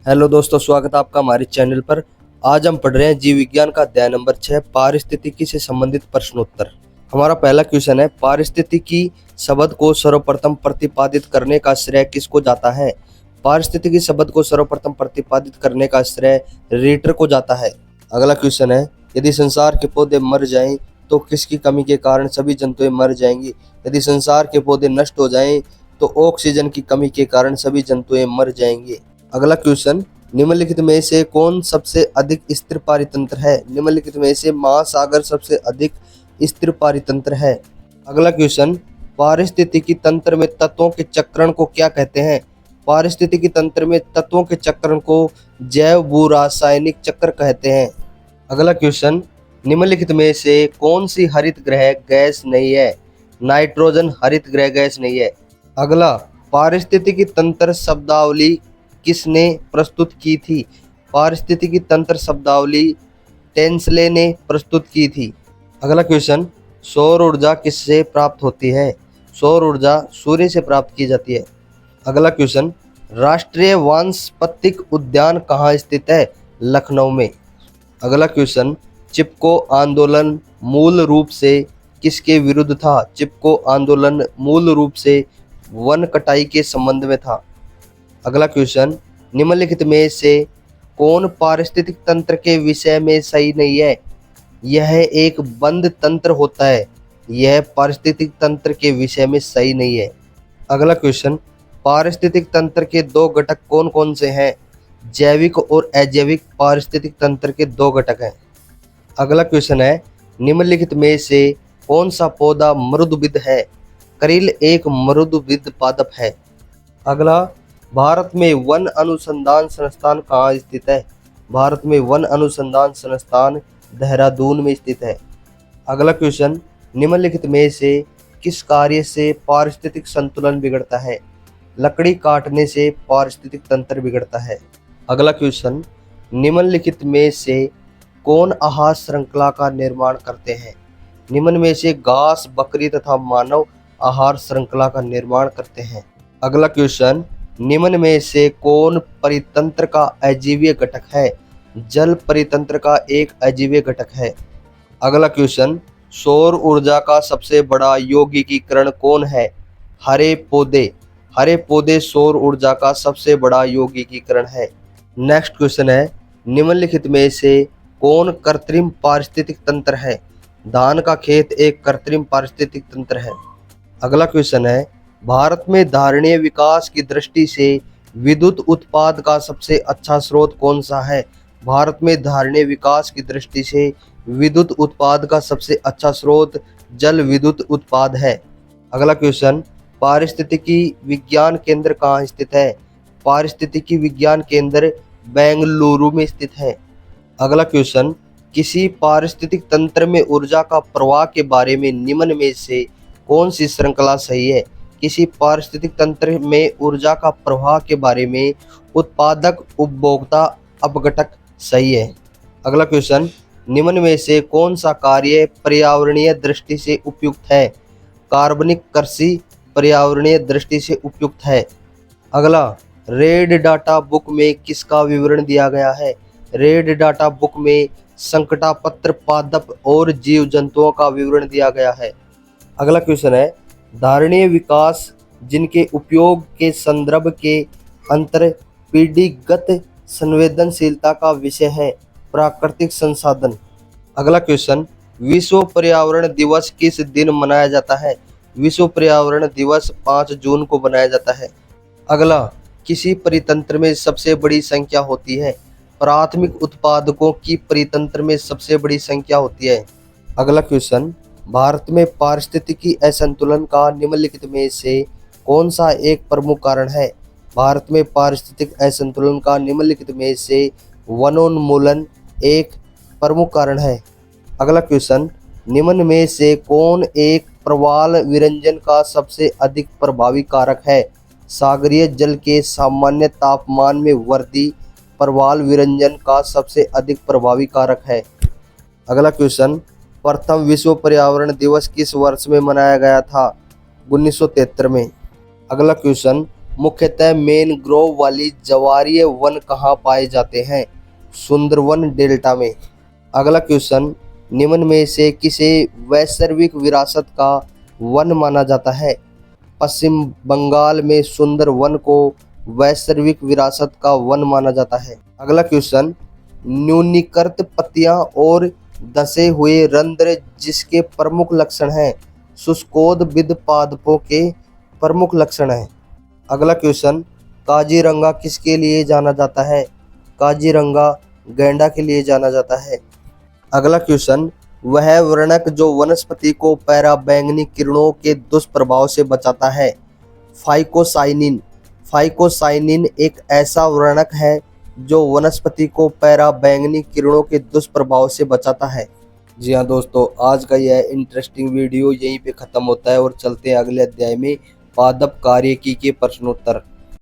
Hello दोस्तों, स्वागत है आपका हमारे चैनल पर। आज हम पढ़ रहे हैं जीव विज्ञान का अध्याय नंबर 6 पारिस्थितिकी से संबंधित प्रश्नोत्तर। हमारा पहला क्वेश्चन है, पारिस्थितिकी शब्द को सर्वप्रथम प्रतिपादित करने का श्रेय किसको जाता है? पारिस्थितिकी शब्द को सर्वप्रथम प्रतिपादित करने का श्रेय रीटर को जाता है। अगला क्वेश्चन है, यदि संसार के पौधे मर जाएं तो किसकी कमी के कारण सभी जंतुएं मर जाएंगी? यदि संसार के पौधे नष्ट हो जाएं तो ऑक्सीजन की कमी के कारण सभी जंतुएं मर जाएंगी। अगला क्वेश्चन, निम्नलिखित में से कौन सबसे अधिक स्थिर पारितंत्र है? निम्नलिखित में से महासागर सबसे अधिक स्थिर पारितंत्र है। अगला क्वेश्चन, पारिस्थितिकी तंत्र में तत्वों के चक्रण को क्या कहते हैं? पारिस्थितिकी तंत्र में तत्वों के चक्रण को जैव भू रासायनिक चक्र कहते हैं। अगला क्वेश्चन, निम्नलिखित में से कौन सी हरित गृह गैस नहीं है? नाइट्रोजन हरित गृह गैस नहीं है। अगला, पारिस्थितिकी तंत्र शब्दावली किसने प्रस्तुत की थी? पारिस्थितिकी तंत्र शब्दावली टेंसले ने प्रस्तुत की थी। अगला क्वेश्चन, सौर ऊर्जा किससे प्राप्त होती है? सौर ऊर्जा सूर्य से प्राप्त की जाती है। अगला क्वेश्चन, राष्ट्रीय वानस्पतिक उद्यान कहाँ स्थित है? लखनऊ में। अगला क्वेश्चन, चिपको आंदोलन मूल रूप से किसके विरुद्ध था? चिपको आंदोलन मूल रूप से वन कटाई के संबंध में था। अगला क्वेश्चन, निम्नलिखित में से कौन पारिस्थितिक तंत्र के विषय में सही नहीं है? यह एक बंद तंत्र होता है। यह पारिस्थितिक तंत्र के विषय में सही नहीं है। अगला क्वेश्चन, पारिस्थितिक तंत्र के दो घटक कौन कौन से हैं? जैविक और अजैविक पारिस्थितिक तंत्र के दो घटक हैं। अगला क्वेश्चन है, निम्नलिखित में से कौन सा पौधा मृदुविद है? करील एक मृदुविद पादप है। अगला, भारत में वन अनुसंधान संस्थान कहाँ स्थित है? भारत में वन अनुसंधान संस्थान देहरादून में स्थित है। अगला क्वेश्चन, निम्नलिखित में से किस कार्य से पारिस्थितिक संतुलन बिगड़ता है? लकड़ी काटने से पारिस्थितिक तंत्र बिगड़ता है। अगला क्वेश्चन, निम्नलिखित में से कौन आहार श्रृंखला का निर्माण करते हैं? निम्न में से घास, बकरी तथा मानव आहार श्रृंखला का निर्माण करते हैं। अगला क्वेश्चन, निम्न में से कौन परितंत्र का अजीवीय घटक है? जल परितंत्र का एक अजीवीय घटक है। अगला क्वेश्चन, सौर ऊर्जा का सबसे बड़ा यौगिकीकरण कौन है? हरे पौधे। हरे पौधे सौर ऊर्जा का सबसे बड़ा यौगिकीकरण है। नेक्स्ट क्वेश्चन है, निम्नलिखित में से कौन कृत्रिम पारिस्थितिक तंत्र है? धान का खेत एक कृत्रिम पारिस्थितिक तंत्र है। अगला क्वेश्चन है, भारत में धारणीय विकास की दृष्टि से विद्युत उत्पाद का सबसे अच्छा स्रोत कौन सा है? भारत में धारणीय विकास की दृष्टि से विद्युत उत्पाद का सबसे अच्छा स्रोत जल विद्युत उत्पाद है। अगला क्वेश्चन, पारिस्थितिकी विज्ञान केंद्र कहाँ स्थित है? पारिस्थितिकी विज्ञान केंद्र बेंगलुरु में स्थित है। अगला क्वेश्चन, किसी पारिस्थितिक तंत्र में ऊर्जा का प्रवाह के बारे में निम्न में से कौन सी श्रृंखला सही है? किसी पारिस्थितिक तंत्र में ऊर्जा का प्रवाह के बारे में उत्पादक, उपभोक्ता, अपघटक सही है। अगला क्वेश्चन, निम्न में से कौन सा कार्य पर्यावरणीय दृष्टि से उपयुक्त है? कार्बनिक कृषि पर्यावरणीय दृष्टि से उपयुक्त है। अगला, रेड डाटा बुक में किसका विवरण दिया गया है? रेड डाटा बुक में संकटापत्र, पादप और जीव जंतुओं का विवरण दिया गया है। अगला क्वेश्चन है, धारणीय विकास जिनके उपयोग के संदर्भ के अंतर पीढ़ीगत संवेदनशीलता का विषय है प्राकृतिक संसाधन। अगला क्वेश्चन, विश्व पर्यावरण दिवस किस दिन मनाया जाता है? विश्व पर्यावरण दिवस 5 जून को मनाया जाता है। अगला, किसी परितंत्र में सबसे बड़ी संख्या होती है? प्राथमिक उत्पादकों की परितंत्र में सबसे बड़ी संख्या होती है। अगला क्वेश्चन, भारत में पारिस्थितिकी असंतुलन का निम्नलिखित में से कौन सा एक प्रमुख कारण है? भारत में पारिस्थितिक असंतुलन का निम्नलिखित में से वनोन्मूलन एक प्रमुख कारण है। अगला क्वेश्चन, निम्न में से कौन एक प्रवाल विरंजन का सबसे अधिक प्रभावी कारक है? सागरीय जल के सामान्य तापमान में वृद्धि प्रवाल विरंजन का सबसे अधिक प्रभावी कारक है। अगला क्वेश्चन, प्रथम विश्व पर्यावरण दिवस किस वर्ष में मनाया गया था? 1973 में। अगला क्वेश्चन, मुख्यतः मैनग्रोव वाली ज्वारीय वन कहाँ पाए जाते हैं? सुंदरवन डेल्टा में। अगला क्वेश्चन, निम्न में से किसे वैश्विक विरासत का वन माना जाता है? पश्चिम बंगाल में सुंदरवन को वैश्विक विरासत का वन माना जाता है। अगला क्वेश्चन, न्यूनीकृत पत्तियां और धंसे हुए रंध्र जिसके प्रमुख लक्षण हैं? शुष्कोदबिद पादपों के प्रमुख लक्षण हैं। अगला क्वेश्चन, काजीरंगा किसके लिए जाना जाता है? काजीरंगा गैंडा के लिए जाना जाता है। अगला क्वेश्चन, वह वर्णक जो वनस्पति को पराबैंगनी किरणों के दुष्प्रभाव से बचाता है? फाइकोसाइनिन। फाइकोसाइनिन एक ऐसा वर्णक है जो वनस्पति को पराबैंगनी किरणों के दुष्प्रभाव से बचाता है। जी हाँ दोस्तों, आज का यह इंटरेस्टिंग वीडियो यहीं पे ख़त्म होता है और चलते हैं अगले अध्याय में पादप कार्यकी के प्रश्नोत्तर।